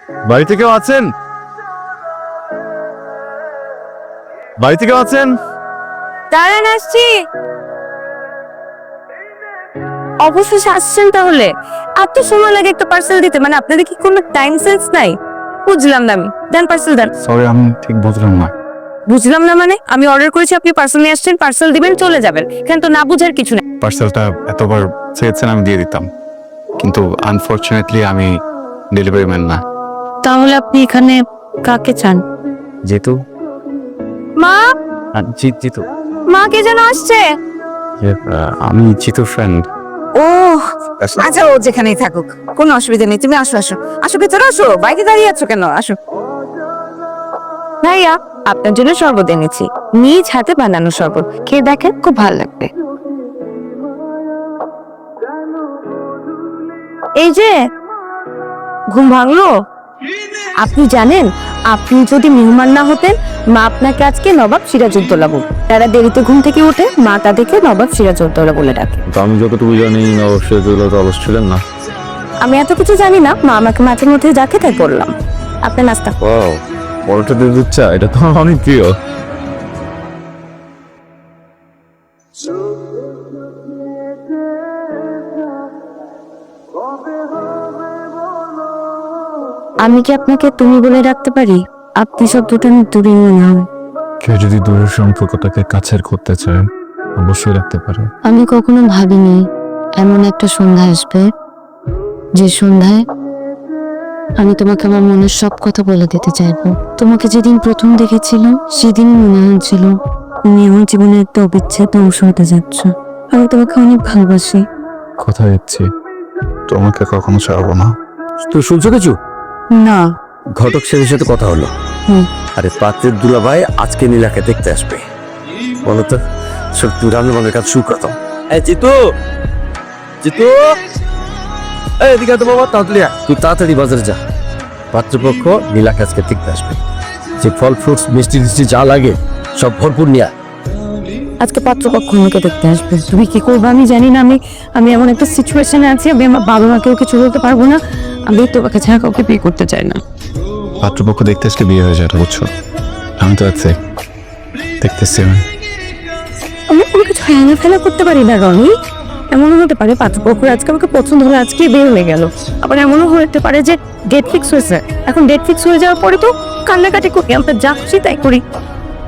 বাড়িতে কেউ আছেন? বাড়িতে কেউ আছেন? দাঁড়ান, আসছি। অবশেষে আসছেন তাহলে? এত সময় লাগে একটা পার্সেল দিতে? মানে আপনাদের কি কোনো টাইম সেন্স নাই? বুঝলাম না আমি। দেন পার্সেল দেন। সরি, আমি ঠিক বুঝলাম না। বুঝলাম না মানে? আমি অর্ডার করেছি, আপনি পার্সেল নিয়ে আসছেন, পার্সেল দিবেন, চলে যাবেন। এখানে তো না বুঝার কিছু নেই। পার্সেলটা এতবার চেয়েছেন আমি দিয়ে দিতাম, কিন্তু আনফরচুনেটলি আমি ডেলিভারি ম্যান না। তাহলে আপনি এখানে কাকে চান? জিতু। মা, জিতু। মা কে যেন আসছে। আমি জিতুর ফ্রেন্ড। ও আচ্ছা, ও যেখানেই থাকুক, কোনো অসুবিধা নেই। তুমি আসো আসো আসো, ভেতরে আসো। বাইরে দাঁড়িয়ে আছো কেন? আসো। ভাইয়া, আপনার জন্য শরবত এনেছি, নিজ হাতে বানানো শরবত। খেয়ে দেখেন, খুব ভালো লাগবে। এই যে, ঘুম ভাঙলো? আপনি জানেন, আপনি যদি মেহমান না হতেন, মা আপনাকে আজকে নবাব সিরাজউদ্দৌলা বলতো। তারা দেরিতে ঘুম থেকে উঠে মা তাদেরকে নবাব সিরাজউদ্দৌলা বলে ডাকে। তো আমি যতটুকু জানি অবশ্যই তো অলস ছিলেন না। আমি এত কিছু জানি না, মা আমাকে মাঝে মধ্যে ডাকে, তাই বললাম। আপনার নাস্তা। ওয়াও, পরোটা দিয়ে দুধ চা, এটা তো আমার অনেক প্রিয়। আমি কি আপনাকে তুমি বলে ডাকতে পারি? আপনি শব্দটা দূরে মনে হয়। কেউ যদি দূরের সম্পর্কটাকে কাছের করতে চায়, অবশ্যই রাখতে পারে। আমি কখনো ভাবিনি এমন একটা সন্ধ্যা আসবে, যে সন্ধ্যায় আমি তোমাকে আমার মনের সব কথা বলে দিতে চাইবো। তোমাকে যেদিন প্রথম দেখেছিলাম, সেদিন মনে হয়েছিল তুমি আমার জীবনের একটা অবিচ্ছেদ্য অংশ হতে যাচ্ছ। আমি তোমাকে অনেক ভালোবাসি। কথা দিচ্ছি, তোমাকে কখনো ছাড়বো না। তুই শুনছো কিছু? না। ঘটক সেদের সাথে কথা হলো। হুম। আরে পাত্রের দুলাভাই আজকে নীলাকে দেখতে আসবে। বলো তো, সত্যি রান্নাবান্নার কাজ শুরু করতাম। এই জিতু, জিতু, এই এদিকে তো বাবা, তাড়াতাড়ি আয়। তুই তাড়াতাড়ি বাজারে যা। পাত্রপক্ষ নীলাকে আজকে দেখতে আসবে। যে ফল ফ্রুটস মিষ্টি টিষ্টি যা লাগে সব ভরপুর নিয়ে আয়। আজকে পাত্রপক্ষ আমাকে দেখতে আসবে। তুমি কি করবে আমি জানি না। আমি এমন একটা সিচুয়েশনে আছি, আমি আমার বাবা মাকেও কিছু বলতে পারবো না। আমি তোমাকে ছাড়া কাউকে বিয়ে করতে চাই না। পাত্রপক্ষ দেখতে আসলে বিয়ে হয়ে যায়, এটা বুঝছো? আমি তো আছে, দেখতেছি আমি। আমি কোনো কিছু হেনা ফেলা করতে পারি না রনি। এমনও হতে পারে পাত্রপক্ষ আজকে আমাকে পছন্দ হলে আজকে বিয়ে হয়ে গেল। আবার এমনও হতে পারে যে ডেট ফিক্স হয়েছে। এখন ডেট ফিক্স হয়ে যাওয়ার পরে তো কান্নাকাটি করি, আমরা যা খুশি তাই করি।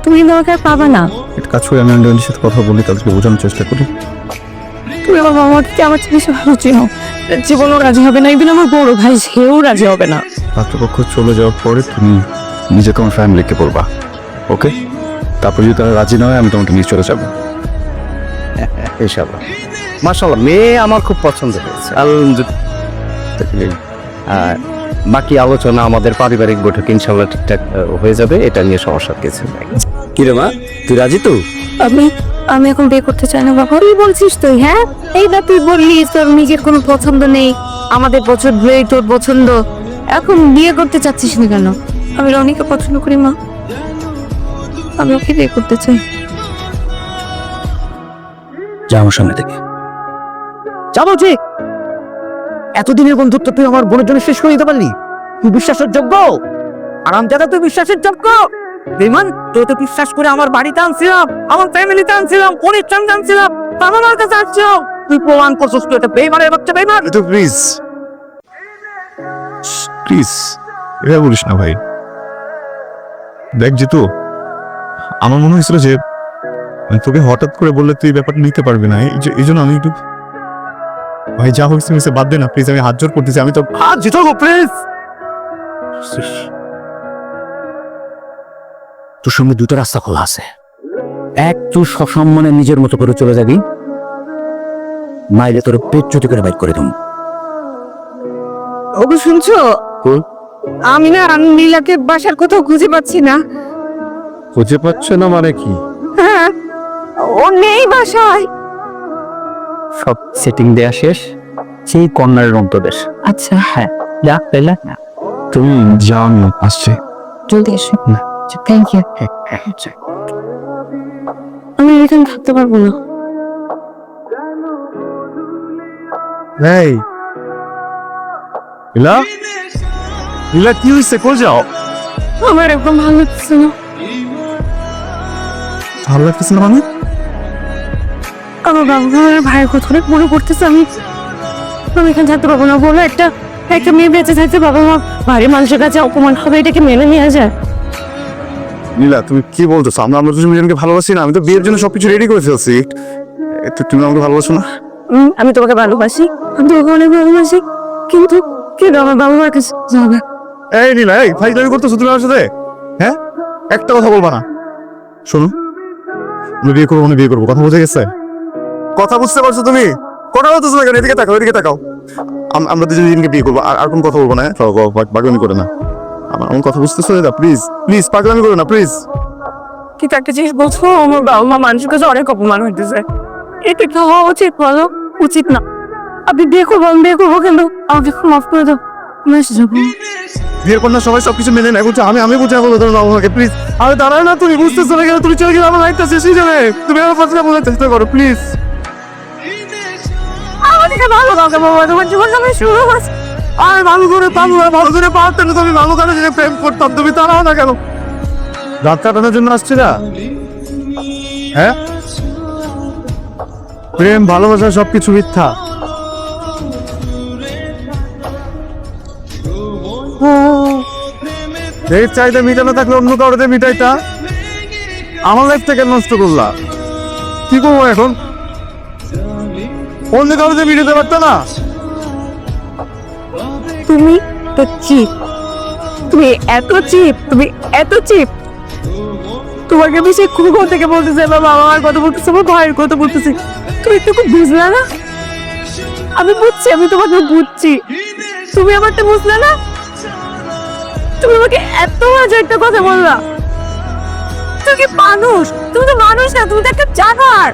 তুমি কিন্তু আমাকে আর পাবা না। এটা কাজ করে আমি অন্যদের সাথে কথা বলি, তাদেরকে বোঝানোর চেষ্টা করি। তুমি আমার বাবা মাকে আমার চেয়ে বেশি ভালো চিনো। জীবনও রাজি হবে না, ইভেন আমার বড় ভাই সেও রাজি হবে না। পাত্রপক্ষ চলে যাওয়ার পরে তুমি নিজে তোমার ফ্যামিলিকে বলবা, ওকে? তারপর যদি তারা রাজি না হয়, আমি তোমাকে নিয়ে চলে যাবো। ইনশাআল্লাহ। মাশাআল্লাহ, মেয়ে আমার খুব পছন্দ হয়েছে। আর বাকি আলোচনা আমাদের পারিবারিক বৈঠক ইনশাআল্লাহ ঠিকঠাক হয়ে যাবে, এটা নিয়ে সমস্যা কিছু নাই। কি রে মা, তুই রাজি তো? আমি এখন বিয়ে করতে চাই না বাবা। তুই বলছিস তুই? হ্যাঁ, এই না তুই বললি তোর নিজের কোনো পছন্দ নেই, আমাদের পছন্দ নেই, তোর পছন্দ। এখন বিয়ে করতে চাচ্ছিস না কেন? আমি রনিকে পছন্দ করি মা, আমি ওকে বিয়ে করতে চাই। যা আমার সামনে থেকে যাবো। যে এতদিনের বন্ধুত্ব তুই আমার বোনের জন্য শেষ করে দিতে পারলি? তুই বিশ্বাসের যোগ্য? আরাম দাদা, তুই বিশ্বাসের যোগ্য? বেমান, তুই তো বিশ্বাস করে আমার বাড়িতে আনছিলাম, আমার ফ্যামিলিতে আনছিলাম, অনুষ্ঠান আনছিলাম, আমার কাছে আসছো, তুই প্রমাণ করছিস তুই একটা বেইমানের বাচ্চা, বেইমান। তো প্লিজ প্লিজ এটা বলিস না ভাই। দেখ জিতু, আমার মনে হয়েছিল যে তোকে হঠাৎ করে বললে তুই ব্যাপারটা নিতে পারবি না, এই জন্য আমি একটু, ভাই যা হয়েছে হয়েছে, বাদ দে না প্লিজ। আমি হাত জোর করতেছি, আমি তো জিতো প্লিজ। তোর সামনে দুটো রাস্তা খোলা আছে। এক, তুই সসম্মানে নিজের মতো করে চলে যাবি, নাইলে তোর পেট চুটি করে বাইক করে দেবো। ওগো শুনছো? আমি না নীলাকে বাসার কোথাও খুঁজে পাচ্ছি না। খুঁজে পাচ্ছে না মানে কি? হ্যাঁ, ও নেই বাসায়। সব সেটিং দেয়া শেষ, সেই কর্নারের অন্তদেশ। আচ্ছা, হ্যাঁ, যা তাইলে তুমি যাও, আমি আসছি। জলদি এসো। Thank you. আমি এখানে থাকতে পারবো না। এই ইলা, নীলা কি হয়েছে? কই যাও? আমার একদম ভালো লাগছে না। ভালো লাগতেছে না মানে? আমার বাবা মায়ের ভাইয়ের কথা অনেক মনে পড়তেছে। আমি এখানে থাকতে পারবো না। বলো, একটা মেয়ে বেঁচে থাকতে বাবা মা বাড়ির মানুষের কাছে অপমান হবে, এটাকে মেনে নেওয়া যায়? নীলা তুমি কি বলতেছো? আমরা দুজনকে ভালোবাসি না? আমি তো বিয়ের জন্য সবকিছু রেডি করে ফেলছি। তুমি আমাকে ভালোবাসো না? আমি তোমাকে ভালোবাসি, আমি তোমাকে অনেক ভালোবাসি, কিন্তু কেন আমার বাবা মার কাছে যাবে? এই নীলা, এই ফাইজলামি করতেছো তুমি আমার সাথে? হ্যাঁ, একটা কথা বলবা না। শোনো, আমি বিয়ে করবো, বিয়ে করবো, কথা বুঝে গেছে? কথা বুঝতে পারছো তুমি? কথা বলতেছো না কেন? এদিকে তাকাও, এদিকে তাকাও। আমরা দুজনকে বিয়ে করবো, আর কোন কথা বলবো না। পাগলামি করে না। আমার কথা বুঝতেছো? প্লিজ প্লিজ পাগলামি করো না প্লিজ। কিন্তু একটা জিনিস বলছো, আমার বাবা মা মানুষের কাছে অনেক অপমান হইতেছে। এটা কি হওয়া উচিত? বলো, উচিত না। আপনি বিয়ে করবো, আমি বিয়ে করবো, কিন্তু আমাকে মাফ করে দাও। আমি এসে যাবো। বিয়ের পর না সবাই সবকিছু মেনে নেয়, বুঝছো? আমি বুঝাবো তোমার বাবা মাকে, প্লিজ। আরে দাঁড়ায় না, তুমি বুঝতেছো না কেন? তুমি চলে গেলে আমার লাইফটা শেষ হয়ে যাবে। তুমি আমার কথা বোঝার চেষ্টা করো প্লিজ। আমাদেরকে ভালো কাউকে বাবা, তোমার জীবন আমি শুরু হচ্ছে। আর ভালো করে পাবো না, ভালো করে পারতেন না, তুমি ভালো করে যদি প্রেম করতাম, তুমি দাঁড়াও না কেন? রাত কাটানোর জন্য আসছে না? হ্যাঁ, প্রেম ভালোবাসা সবকিছু মিথ্যা। এই চাহিদা মিটানো থাকলে অন্য কাউকে মিটাইতা। আমার লাইফ থেকে নষ্ট করলা, কি করবো এখন? অন্য কাউকে মিটাতে পারত না? তুমি তো চিপ, তুমি এত চিপ, তুমি এত চিপ। তোমাকে আমি সেই কুকুর থেকে বলতেছি, আমার বাবা মার কথা বলতেছি, আমার ভাইয়ের কথা বলতেছি, তুমি একটু বুঝলে না? আমি বুঝছি, আমি তোমাকে বুঝছি, তুমি আমারটা বুঝলে না? তুমি আমাকে এত বাজে একটা কথা বললা। তুমি কি মানুষ? তুমি তো মানুষ না, তুমি তো একটা জানোয়ার।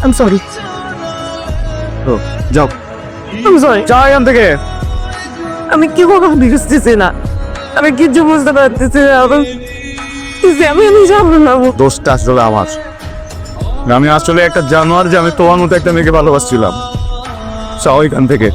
আই এম সরি, যাও, আই এম সরি। যাও এখান থেকে। আমি কি করবো বুঝতেছি না, আমি কিছু বুঝতে পারতেছি না। আমি যাবো না। দোষটা আসলে আমার। আমি আসলে একটা জানোয়ার, যে আমি তোমার মতো একটা মেয়েকে ভালোবাসছিলাম। যাও এখান থেকে।